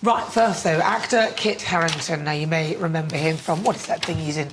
Right, first though, actor Kit Harington. Now you may remember him from, what is that thing he's in?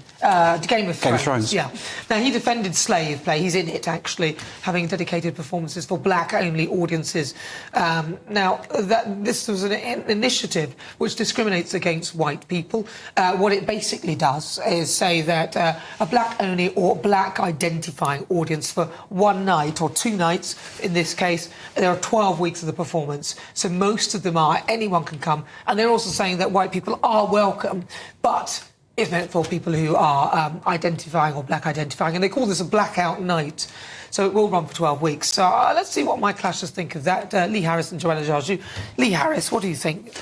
Game of Thrones. Yeah. Now he defended slave play. He's in it actually, having dedicated performances for black-only audiences. This was an initiative which discriminates against white people. What it basically does is say that a black-only or black-identifying audience for one night or 2 nights, in this case, there are 12 weeks of the performance. So most of them are, anyone can come. And they're also saying that white people are welcome, but it's meant for people who are identifying or black identifying, and they call this a blackout night. So it will run for 12 weeks. So let's see what my clashers think of that. Lee Harris and Joanna Jarju. Lee Harris, what do you think?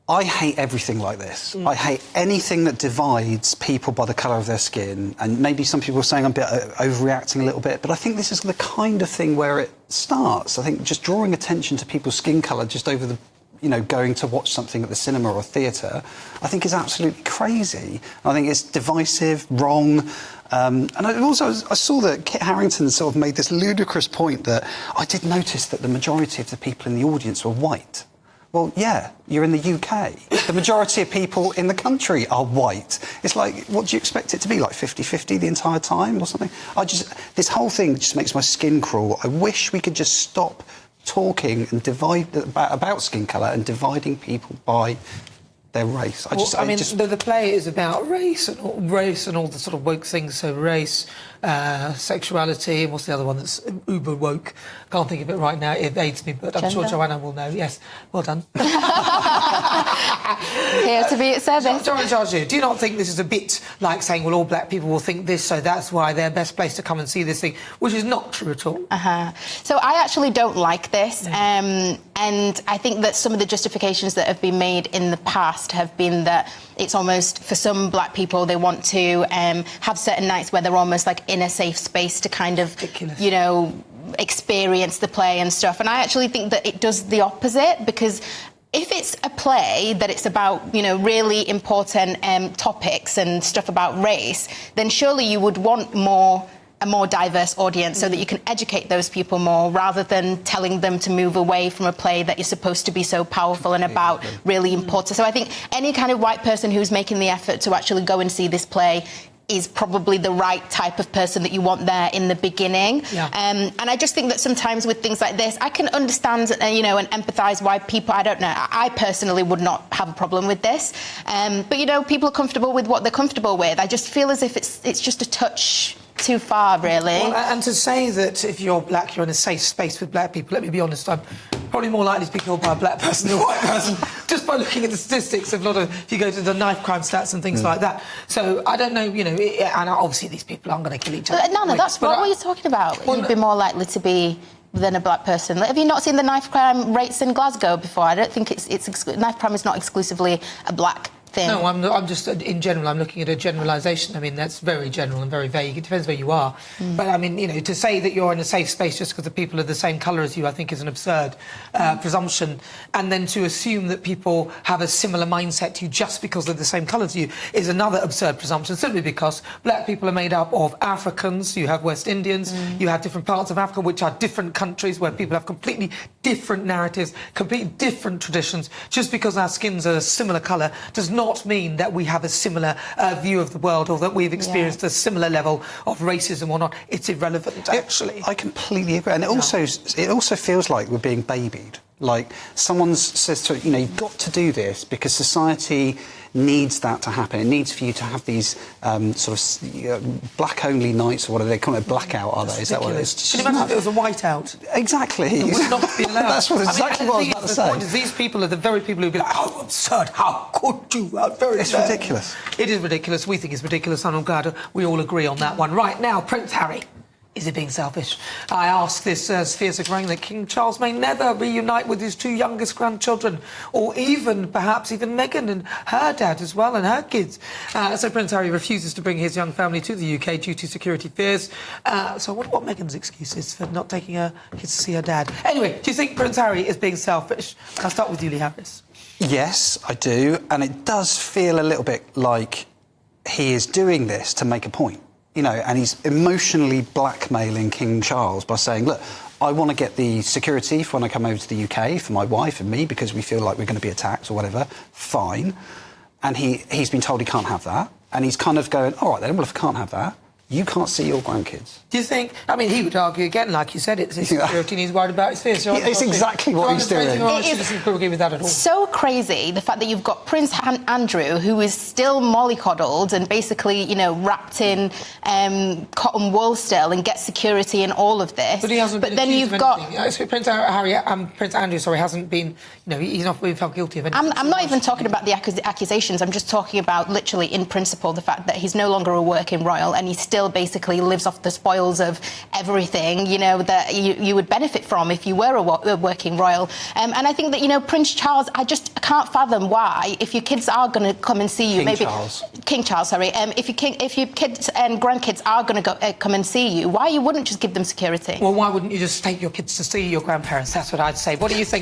I hate everything like this. I hate anything that divides people by the colour of their skin. And maybe some people are saying I'm a bit overreacting a little bit, but I think this is the kind of thing where it starts. I think just drawing attention to people's skin colour just over the, going to watch something at the cinema or theatre, I think is absolutely crazy. I think it's divisive, wrong. And I saw that Kit Harington sort of made this ludicrous point that I did notice that the majority of the people in the audience were white. Well, yeah, you're in the UK. The majority of people in the country are white. It's like, what do you expect it to be, like 50-50 the entire time or something? This whole thing just makes my skin crawl. I wish we could just stop talking and divide about skin colour and dividing people by their race. The play is about race and all the sort of woke things. So race, sexuality, and what's the other one that's uber woke? Can't think of it right now. It aids me, but I'm sure Joanna will know. Yes, well done. Here to be at service. Joanna Jarju, do you not think this is a bit like saying, well, all black people will think this, so that's why they're best placed to come and see this thing, which is not true at all? So I actually don't like this, and I think that some of the justifications that have been made in the past have been that it's almost, for some black people, they want to have certain nights where they're almost like in a safe space to kind of, experience the play and stuff. And I actually think that it does the opposite, because if it's a play that it's about, really important topics and stuff about race, then surely you would want a more diverse audience so that you can educate those people more, rather than telling them to move away from a play that you're supposed to be so powerful and about really important. So I think any kind of white person who's making the effort to actually go and see this play is probably the right type of person that you want there in the beginning. And I just think that sometimes with things like this, I can understand, and empathise why people, I don't know, I personally would not have a problem with this. But, people are comfortable with what they're comfortable with. I just feel as if it's just a touch too far, really. Well, and to say that if you're black, you're in a safe space with black people, let me be honest, I'm probably more likely to be killed by a black person than a white person, just by looking at the statistics of if you go to the knife crime stats and things like that. So I don't know, and obviously these people aren't going to kill each other. No, that's what are you talking about? You'd be more likely to be than a black person. Have you not seen the knife crime rates in Glasgow before? I don't think knife crime is not exclusively a black thing. No, I'm just, in general, I'm looking at a generalisation. I mean, that's very general and very vague. It depends where you are. But, I mean, to say that you're in a safe space just because the people are the same colour as you, I think is an absurd presumption. And then to assume that people have a similar mindset to you just because they're the same colour as you is another absurd presumption, simply because black people are made up of Africans, you have West Indians, you have different parts of Africa, which are different countries where people have completely different narratives, completely different traditions. Just because our skins are a similar colour does not mean that we have a similar view of the world, or that we've experienced a similar level of racism or not. It's irrelevant, actually. I completely agree. And it also feels like we're being babied. Like someone says to you've got to do this because society needs that to happen. It needs for you to have these black-only nights, or what do they call it? Blackout, are they? Is that what it is? Can you imagine if it was a whiteout? Exactly. It would not be allowed. That's exactly what I was about to say. The point is, these people are the very people who'd be like, how absurd, how could you? It's ridiculous. It is ridiculous. We think it's ridiculous, and I'm glad we all agree on that one. Right, now, Prince Harry. Is he being selfish? I ask this as fears are growing that King Charles may never reunite with his 2 youngest grandchildren, or perhaps even Meghan and her dad as well, and her kids. So Prince Harry refuses to bring his young family to the UK due to security fears. So I wonder what Meghan's excuse is for not taking her kids to see her dad. Anyway, do you think Prince Harry is being selfish? I'll start with you, Lee Harris. Yes, I do, and it does feel a little bit like he is doing this to make a point. And he's emotionally blackmailing King Charles by saying, look, I want to get the security for when I come over to the UK for my wife and me because we feel like we're going to be attacked or whatever. Fine. And he's been told he can't have that. And he's kind of going, all right then, well, if I can't have that, you can't see your grandkids. Do you think... I mean, he would argue again, like you said, it's his security and he's worried about his fears. It's exactly what he's doing. I shouldn't agree with that at all. So crazy, the fact that you've got Prince Andrew, who is still mollycoddled and basically, you know, wrapped in cotton wool still and gets security in all of this. But he hasn't been then accused you've of got... anything. So Prince Andrew, hasn't been... You know, he's not been found guilty of anything. I'm not even talking about the accusations. I'm just talking about, literally, in principle, the fact that he's no longer a working royal and he still basically lives off the spoils of everything, you know, that you would benefit from if you were a working royal. And I think that, you know, Prince Charles, I can't fathom why, if your kids are going to come and see you, King Charles, sorry, if your kids and grandkids are going to come and see you, why you wouldn't just give them security? Well, why wouldn't you just take your kids to see your grandparents? That's what I'd say. What do you think?